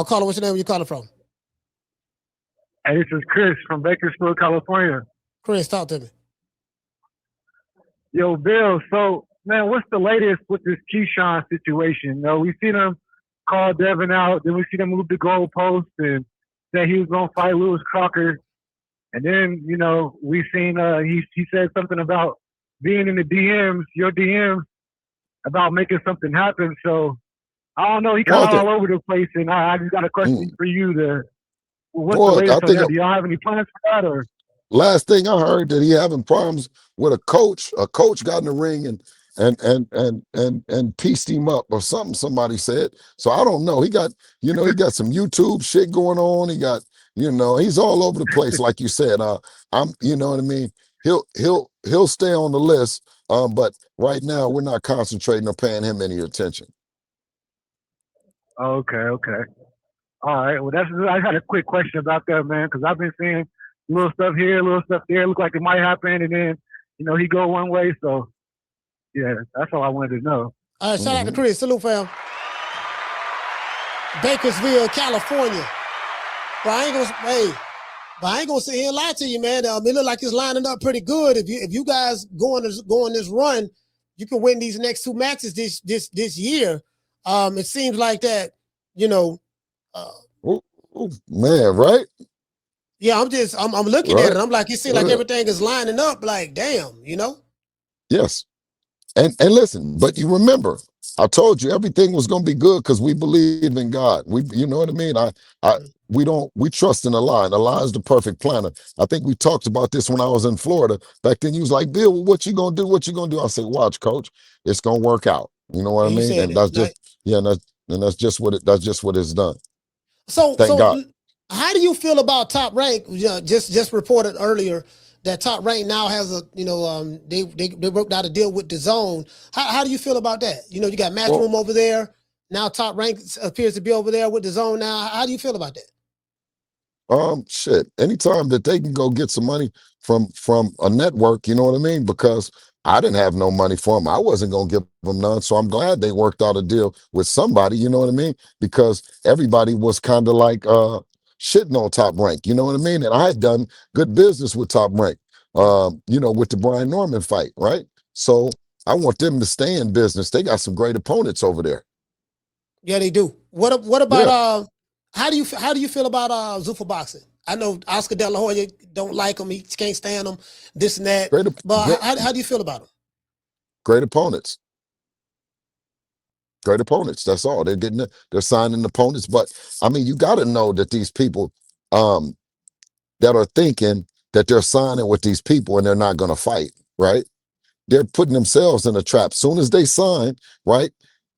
Caller, what's your name? Where you calling from? Hey, this is Chris from Bakersfield, California. Chris, talk to me. Yo, Bill. So, man, what's the latest with this Keyshawn situation? We seen him call Devin out, then we seen him move the goalpost and say he was gonna fight Lewis Crocker, and then we seen he said something about being in the DMs, your DMs, about making something happen. So I don't know. He kind of all over the place, and I just got a question for you. What's the latest on that? Do y'all have any plans for that, or? Last thing I heard that he having problems with a coach. A coach got in the ring and pieced him up or something. Somebody said. So I don't know. He got he got some YouTube shit going on. He got he's all over the place, like you said. You know what I mean. He'll stay on the list. But right now we're not concentrating or paying him any attention. Okay. All right. Well, I had a quick question about that, man, because I've been seeing little stuff here, little stuff there. Look like it might happen, and then he go one way. So yeah, that's all I wanted to know. All right, shout out to Chris. Salute, fam. Bakersfield, California. But I ain't gonna sit here and lie to you, man. It look like it's lining up pretty good. If you guys go on this run, you can win these next two matches this year. It seems like that, man, right? Yeah, I'm looking at it. I'm like, it seems like everything is lining up. Like, damn, Yes, and listen, but you remember, I told you everything was going to be good because we believe in God. You know what I mean? We trust in Allah, and Allah is the perfect planner. I think we talked about this when I was in Florida. Back then, you was like, Bill, what you gonna do? What you gonna do? I said, watch, coach, it's gonna work out. You know what I mean? And that's just what it's done. So God. How do you feel about Top Rank? Just reported earlier that Top Rank now has they worked out a deal with DAZN. How do you feel about that? You got Matchroom over there. Now Top Rank appears to be over there with DAZN now. How do you feel about that? Shit. Anytime that they can go get some money from a network, you know what I mean? Because I didn't have no money for them. I wasn't gonna give them none. So I'm glad they worked out a deal with somebody, you know what I mean? Because everybody was kind of like shitting on Top Rank, you know what I mean? And I had done good business with Top Rank, with the Brian Norman fight, right? So I want them to stay in business. They got some great opponents over there. Yeah, they do. What about how do you feel about Zuffa boxing? I know Oscar De La Hoya don't like him. He can't stand him. This and that. But how do you feel about him? Great opponents. Great opponents. That's all. They're signing opponents. But I mean, you got to know that these people that are thinking that they're signing with these people and they're not going to fight, right? They're putting themselves in a trap. Soon as they sign, right?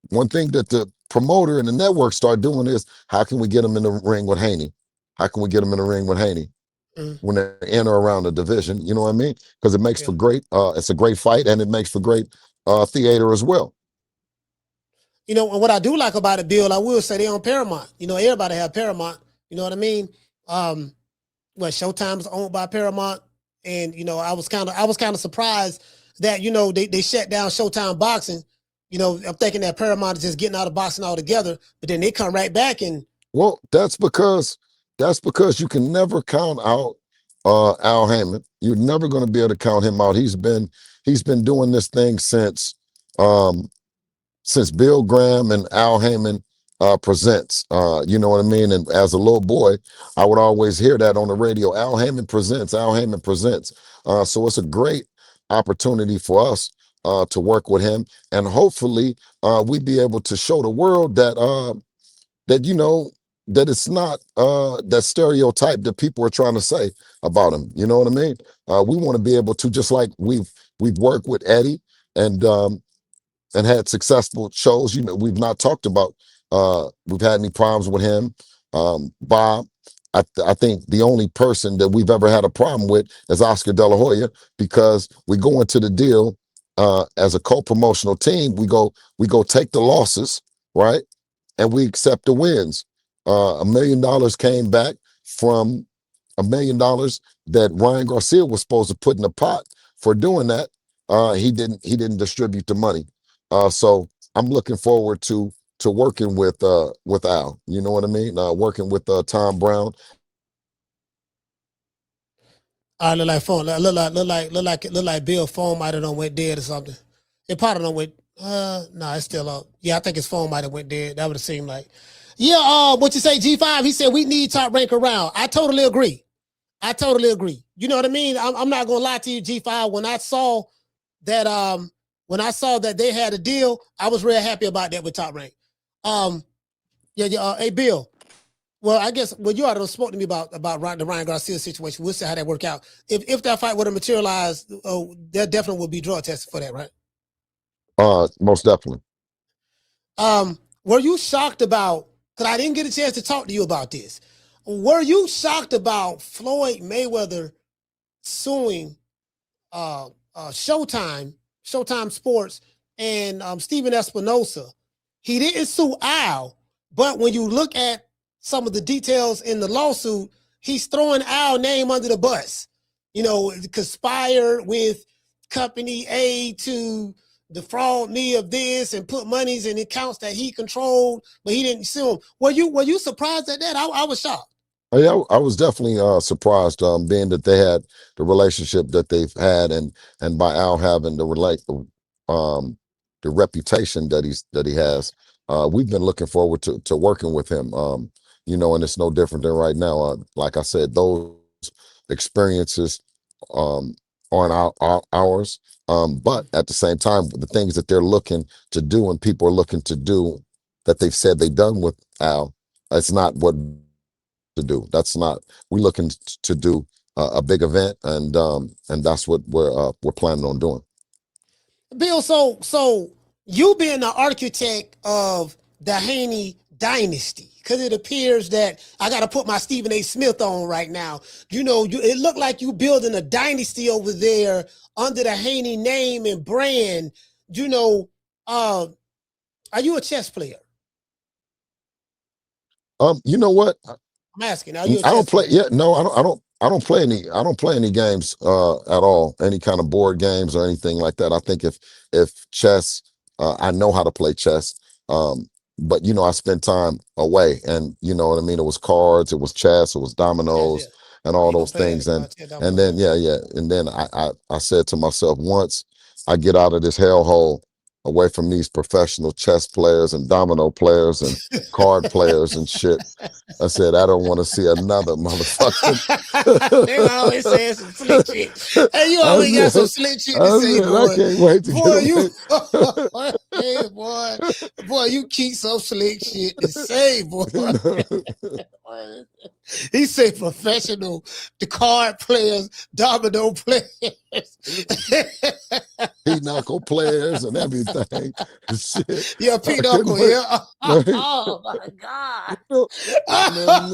One thing that the promoter and the network start doing is, how can we get them in the ring with Haney? How can we get them in the ring with Haney when they enter around the division? You know what I mean? Because it makes for great. It's a great fight, and it makes for great theater as well. And what I do like about it, Bill, I will say they on Paramount. Everybody have Paramount. You know what I mean? Showtime's owned by Paramount, and I was kind of surprised that they shut down Showtime boxing. I'm thinking that Paramount is just getting out of boxing altogether, but then they come right back and. Well, that's because you can never count out Al Haymon. You're never going to be able to count him out. He's been doing this thing since Bill Graham and Al Haymon presents. You know what I mean? And as a little boy, I would always hear that on the radio. Al Haymon presents. Al Haymon presents. So it's a great opportunity for us to work with him, and hopefully we'd be able to show the world that that it's not that stereotype that people are trying to say about him. You know what I mean? We want to be able to, just like we've worked with Eddie and had successful shows. We've not talked about we've had any problems with him. Bob, I think the only person that we've ever had a problem with is Oscar De La Hoya, because we go into the deal as a co-promotional team. We go take the losses, right? And we accept the wins. $1 million came back from $1 million that Ryan Garcia was supposed to put in the pot for doing that. He didn't distribute the money. So I'm looking forward to to working with Al. You know what I mean? Working with Tom Brown. I look like phone. Look like Bill phone might have done went dead or something. It probably don't went. No, it's still up. Yeah, I think his phone might have went dead. That would have seemed like. Yeah. What you say, G5? He said we need top rank around. I totally agree. I totally agree. You know what I mean? I'm not gonna lie to you, G5. When I saw that they had a deal, I was real happy about that with top rank. Hey Bill. Well, I guess you already spoke to me about the Ryan Garcia situation. We'll see how that work out. If that fight would have materialized, there definitely would be drug tested for that, right? Most definitely. Were you shocked about? Because I didn't get a chance to talk to you about this. Were you shocked about Floyd Mayweather suing Showtime Sports and Steven Espinosa? He didn't sue Al, but when you look at some of the details in the lawsuit, he's throwing Al's name under the bus. You know, conspired with company A to defraud me of this and put monies in accounts that he controlled, but he didn't sue him. Were you surprised at that? I was shocked. Yeah, I was definitely surprised, being that they had the relationship that they've had, and by Al having the reputation that he has. We've been looking forward to working with him. And it's no different than right now. Like I said, those experiences aren't ours. But at the same time, the things that they're looking to do and people are looking to do that they've said they've done with Al, that's not what to do. That's not. We're looking to do a big event, and that's what we're planning on doing. Bill, so you being the architect of the Haney dynasty, because it appears that I got to put my Stephen A. Smith on right now. It looked like you building a dynasty over there under the Haney name and brand. Are you a chess player? You know what? I'm asking. Are you a I don't chess play. player? Yeah, no, I don't play any. I don't play any games at all. Any kind of board games or anything like that. I think if chess, I know how to play chess. But I spent time away, and you know what I mean. It was cards, it was chess, it was Yes, yeah. dominoes, and Oh, all you gonna those play things. that? And Domino, and then okay. yeah, and then I said to myself, once I get out of this hellhole, away from these professional chess players and domino players and card players and shit. I said, I don't want to see another motherfucking. They always saying some slick shit. Hey, you I always got some said, slick shit to I say, said, I boy. can't wait to get Boy, you, away. hey, boy, you keep some slick shit to say, boy. He said professional, the card players, domino players. Pinochle players and everything. Shit. Yeah, I couldn't pinochle, wait. yeah. Right? Oh my God. Man,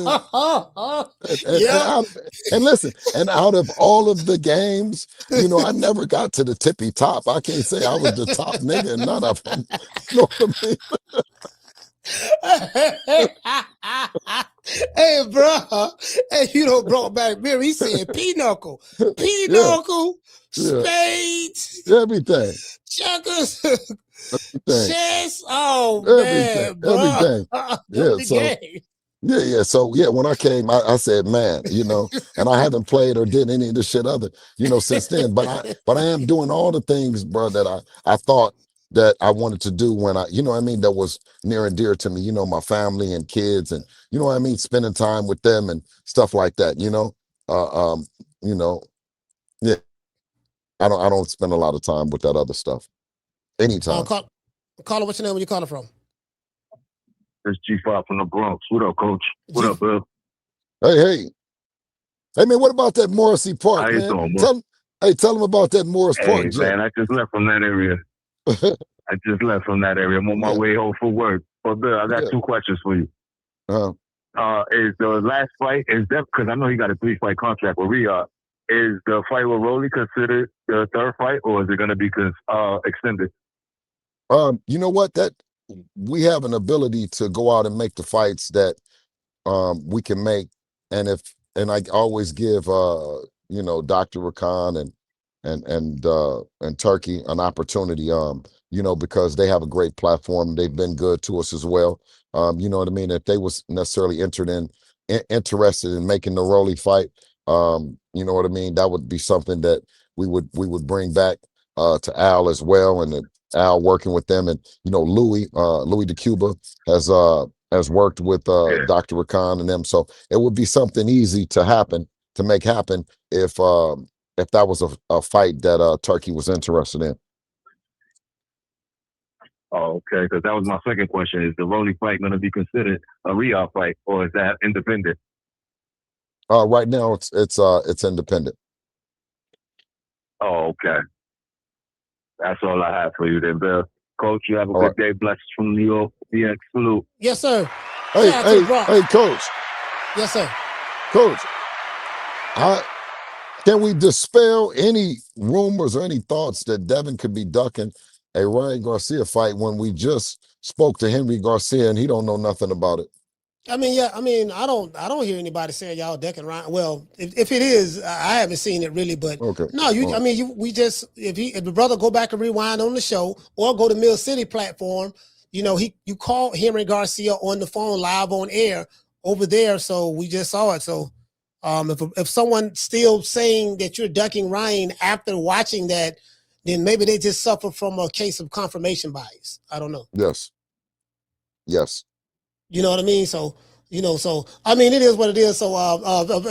Yep. and listen, and out of all of the games, I never got to the tippy top. I can't say I was the top nigga in none of them. You know what I mean? Hey, bro. Hey, you don't brought back mirror. He said pinochle, Yeah, yeah, spades, everything, checkers, everything, chess. Oh everything, man, bro. everything. Them Yeah, the so game. yeah. So yeah, when I came, I said, man, and I haven't played or did any of this shit other, since then. But I am doing all the things, bro, that I thought that I wanted to do when what I mean, that was near and dear to me, my family and kids, and what I mean, spending time with them and stuff like that. Uh um, you know, yeah, I don't spend a lot of time with that other stuff. Anytime. Caller, what's your name? Where you calling from? It's G5 from the Bronx. What up, Coach? What up, Bill? Hey, man, what about that Morrissey Park, How you man? doing, bro? Tell them about that Morris Hey, Park joint. man, I just left from that area. I'm on my Yeah, way home for work. But Bill, I got yeah. 2 questions for you. Is the last fight, is that, because I know he got a 3-fight contract with Riyadh, is the fight with Rolly considered the 3rd fight, or is it going to be extended? You know what? That we have an ability to go out and make the fights that we can make, and I always give Dr. Rakan and Turkey an opportunity. because they have a great platform. They've been good to us as well. You know what I mean? If they was necessarily interested in making the Rolly fight, you know what I mean? That would be something that we would bring back to Al as well, and Al working with them, and Louis DeCuba has worked with Dr. Rakan and them, so it would be something easy to make happen if that was a fight that Turkey was interested in. Oh, okay. Because that was my second question: is the Rolly fight going to be considered a Riyadh fight, or is that independent? Right now, it's independent. Oh, okay. That's all I have for you then, Bill. Coach, you have a All good right. day. Blessings from New York. BX salute. Yes, sir. Hey, Coach. Yes, sir. Coach, can we dispel any rumors or any thoughts that Devin could be ducking a Ryan Garcia fight when we just spoke to Henry Garcia and he don't know nothing about it? I mean, yeah. I mean, I don't hear anybody saying y'all decking Ryan. Well, if it is, I haven't seen it really. But Okay. no, I mean, we just if the brother go back and rewind on the show or go to Mill City platform, you call Henry Garcia on the phone live on air over there. So we just saw it. So if someone still saying that you're ducking Ryan after watching that, then maybe they just suffer from a case of confirmation bias. I don't know. Yes. You know what I mean? So, so I mean, it is what it is. So,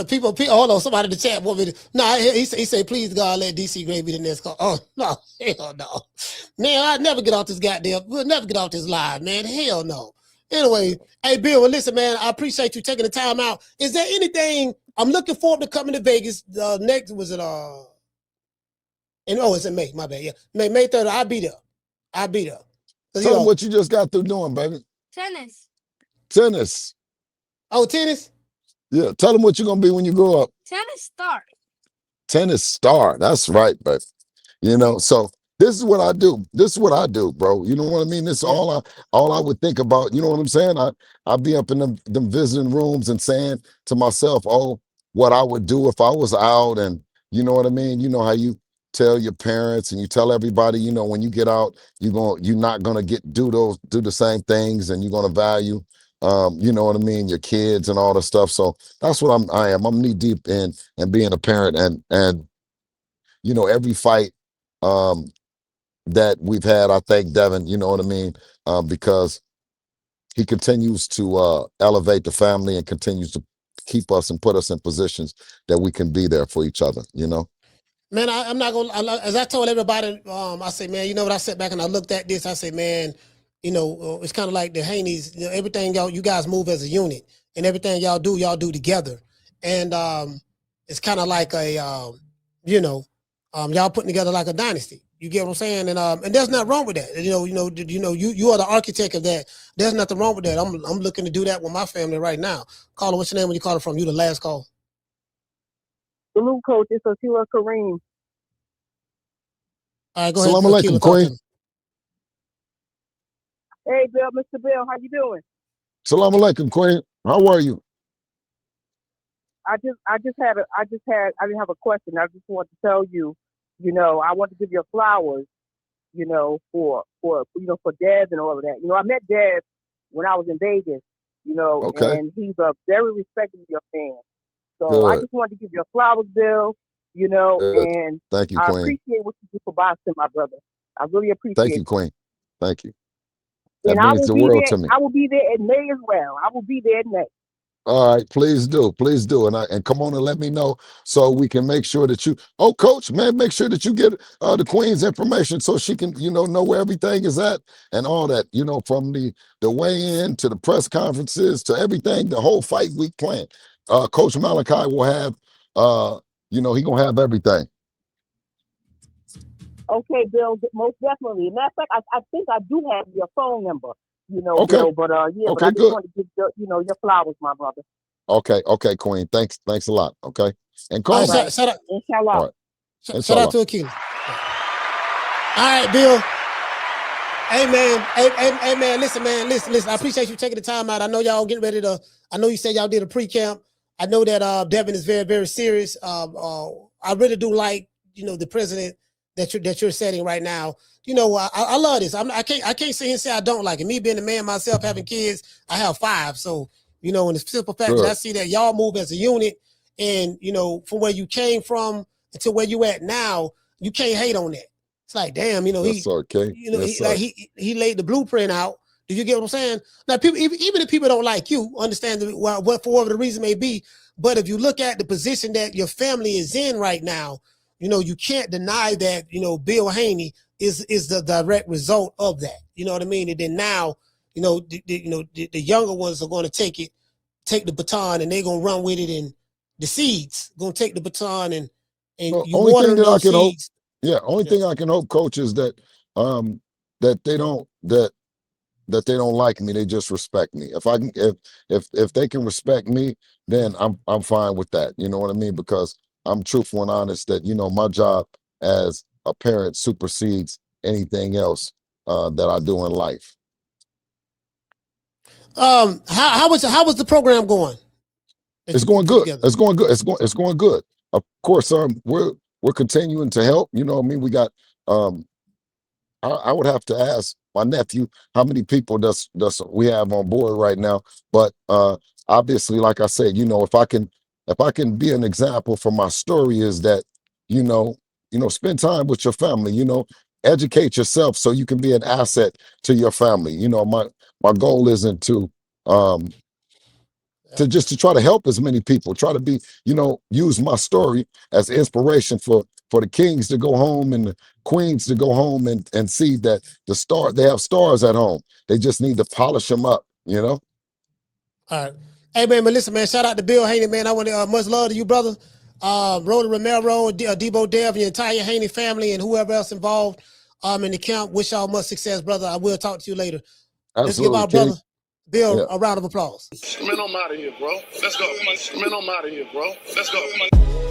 people, hold on, somebody in the chat want me to. No, he say, please God, let DC Gray be the next call. Oh no, hell no, man, I'd never get off this goddamn. We'll never get off this live, man. Hell no. Anyway, hey Bill, well, listen, man, I appreciate you taking the time out. Is there anything I'm looking forward to coming to Vegas? Next was it it's in May. My bad. Yeah, May 3rd. I'll be there. Tell them what you just got through doing, baby. Tennis. Oh, tennis? Yeah. Tell them what you're going to be when you grow up. Tennis star. That's right, baby. So this is what I do. Bro. You know what I mean? This is all I would think about. You know what I'm saying? I'd be up in them visiting rooms and saying to myself, oh, what I would do if I was out. And you know what I mean? You know how you tell your parents and you tell everybody, when you get out, you're not gonna do the same things, and you're gonna value you know what I mean, your kids and all the stuff. So that's what I am. I'm knee deep in and being a parent, and every fight that we've had, I thank Devin, you know what I mean, because he continues to elevate the family and continues to keep us and put us in positions that we can be there for each other, Man, I'm not gonna. As I told everybody, I say, man, what? I sat back and I looked at this. I say, man, it's kind of like the Haneys. Everything you guys move as a unit, and everything y'all do together. And it's kind of like a, y'all putting together like a dynasty. You get what I'm saying? And there's nothing wrong with that. You are the architect of that. There's nothing wrong with that. I'm looking to do that with my family right now. Caller, what's your name when you call it from? You the last call. Salute, Coach. It's Akila Kareem. All right, go ahead. Assalamu alaikum, Queen. Hey, Bill, Mr. Bill, how you doing? Assalamu alaikum, Queen. How are you? I didn't have a question. I just want to tell you, I want to give you flowers, for Dev and all of that. I met Dev when I was in Vegas, okay. And he's a very respectable young man. So Good. I just wanted to give you flowers, Bill, Good. and thank you, I Queen. appreciate what you do for boxing, my brother. I really appreciate it. Thank you, Queen. Thank you. That and means the world to me. I will be there in May as well. I will be there in May. All right, please do, and come on and let me know so we can make sure that you. Oh, Coach, man, make sure that you get the Queen's information so she can, know where everything is at and all that. From the weigh-in to the press conferences to everything, the whole fight week plan. Coach Malachi will have, he gonna have everything. Okay, Bill, most definitely. Matter of fact, I think I do have your phone number. Okay. Bill, but okay, but I just good. want to give your flowers, my brother. Okay, Queen. Thanks a lot. Okay, and call. All right, shout out. Inshallah. All right. Shout out to Akila. All right, Bill. Hey man, listen. I appreciate you taking the time out. I know y'all getting ready to. I know you said y'all did a pre-camp. I know that Devin is very, very serious. I really do like the president that you're setting right now. You know, I love this. I can't sit here and say I don't like it. Me being a man myself, having kids, I have 5. So, you know, in the simple fact that I see that y'all move as a unit, and you know, from where you came from to where you at now, you can't hate on that. It's like, damn, you know, he laid the blueprint out. Do you get what I'm saying? Now, people, even if people don't like you, understand what for whatever the reason may be. But if you look at the position that your family is in right now, you know, you can't deny that, you know, Bill Haney is the direct result of that. You know what I mean? And then now, you know, the younger ones are going to take the baton, and they're going to run with it. And the seeds going to take the baton, and well, you only thing that I can hope, seeds. only thing I can hope, coach, is that that they don't like me. They just respect me. If they can respect me, then I'm fine with that. You know what I mean? Because I'm truthful and honest that, you know, my job as a parent supersedes anything else that I do in life. How was the program going? It's going good. It's going good. It's going good. Of course, we're continuing to help. You know what I mean? We got I would have to ask my nephew how many people does we have on board right now. But obviously, like I said, you know, if I can be an example for my story, is that, you know, spend time with your family, you know, educate yourself so you can be an asset to your family. You know, my goal isn't to to try to help as many people, try to be, you know, use my story as inspiration for the kings to go home and the queens to go home and see that they have stars at home. They just need to polish them up, you know? All right. Hey, man, but listen, man, shout out to Bill Haney, man. I want to much love to you, brother. Rhoda Romero, Debo Dev, your entire Haney family, and whoever else involved in the camp. Wish y'all much success, brother. I will talk to you later. Absolutely, let's give our brother Bill a round of applause. Man, I'm out of here, bro. Let's go. Man, I'm out of here, bro. Let's go.